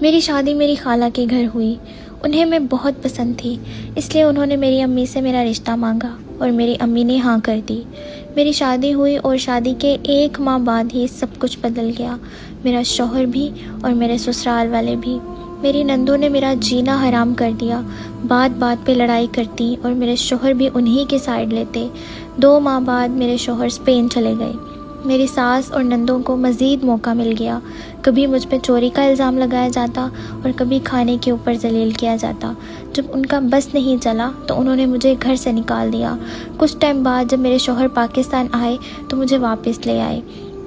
میری شادی میری خالہ کے گھر ہوئی۔ انہیں میں بہت پسند تھی، اس لیے انہوں نے میری امی سے میرا رشتہ مانگا اور میری امی نے ہاں کر دی۔ میری شادی ہوئی اور شادی کے 1 ماہ بعد ہی سب کچھ بدل گیا، میرا شوہر بھی اور میرے سسرال والے بھی۔ میری نندوں نے میرا جینا حرام کر دیا، بات بات پہ لڑائی کرتی اور میرے شوہر بھی انہی کی سائیڈ لیتے۔ 2 ماہ بعد میرے شوہر اسپین چلے گئے۔ میری ساس اور نندوں کو مزید موقع مل گیا، کبھی مجھ پہ چوری کا الزام لگایا جاتا اور کبھی کھانے کے اوپر ذلیل کیا جاتا۔ جب ان کا بس نہیں چلا تو انہوں نے مجھے گھر سے نکال دیا۔ کچھ ٹائم بعد جب میرے شوہر پاکستان آئے تو مجھے واپس لے آئے۔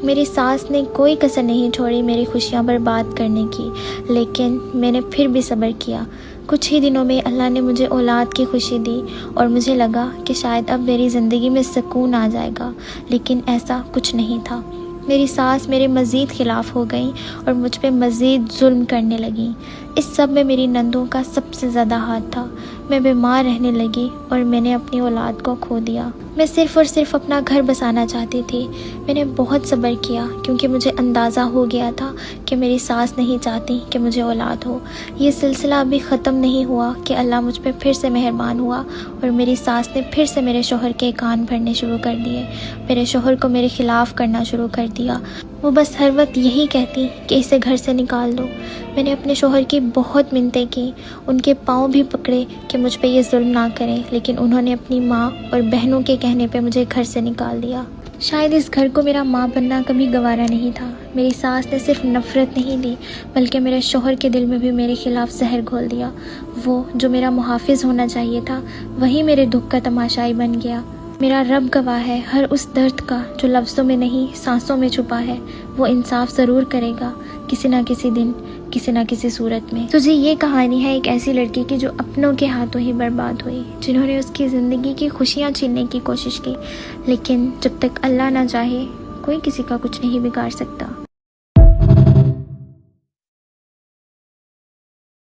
میری ساس نے کوئی کسر نہیں چھوڑی میری خوشیاں برباد کرنے کی، لیکن میں نے پھر بھی صبر کیا۔ کچھ ہی دنوں میں اللہ نے مجھے اولاد کی خوشی دی اور مجھے لگا کہ شاید اب میری زندگی میں سکون آ جائے گا، لیکن ایسا کچھ نہیں تھا۔ میری ساس میرے مزید خلاف ہو گئیں اور مجھ پہ مزید ظلم کرنے لگیں۔ اس سب میں میری نندوں کا سب سے زیادہ ہاتھ تھا۔ میں بیمار رہنے لگی اور میں نے اپنی اولاد کو کھو دیا۔ میں صرف اور صرف اپنا گھر بسانا چاہتی تھی۔ میں نے بہت صبر کیا کیونکہ مجھے اندازہ ہو گیا تھا کہ میری ساس نہیں چاہتی کہ مجھے اولاد ہو۔ یہ سلسلہ ابھی ختم نہیں ہوا کہ اللہ مجھ پہ پھر سے مہربان ہوا اور میری ساس نے پھر سے میرے شوہر کے کان بھرنے شروع کر دیے، میرے شوہر کو میرے خلاف کرنا شروع کر دیا۔ وہ بس ہر وقت یہی کہتی کہ اسے گھر سے نکال دو۔ میں نے اپنے شوہر کی بہت منتیں کی، ان کے پاؤں بھی پکڑے کہ مجھ پہ یہ ظلم نہ کریں، لیکن انہوں نے اپنی ماں اور بہنوں کے کہنے پہ مجھے گھر سے نکال دیا۔ شاید اس گھر کو میرا ماں بننا کبھی گوارا نہیں تھا۔ میری ساس نے صرف نفرت نہیں دی بلکہ میرے شوہر کے دل میں بھی میرے خلاف زہر گھول دیا۔ وہ جو میرا محافظ ہونا چاہیے تھا وہی میرے دکھ کا تماشائی بن گیا۔ میرا رب گواہ ہے، ہر اس درد کا جو لفظوں میں نہیں سانسوں میں چھپا ہے، وہ انصاف ضرور کرے گا کسی نہ کسی دن، کسی نہ کسی صورت میں۔ تو جی یہ کہانی ہے ایک ایسی لڑکی کی جو اپنوں کے ہاتھوں ہی برباد ہوئی، جنہوں نے اس کی زندگی کی خوشیاں چھیننے کی کوشش کی، لیکن جب تک اللہ نہ چاہے کوئی کسی کا کچھ نہیں بگاڑ سکتا۔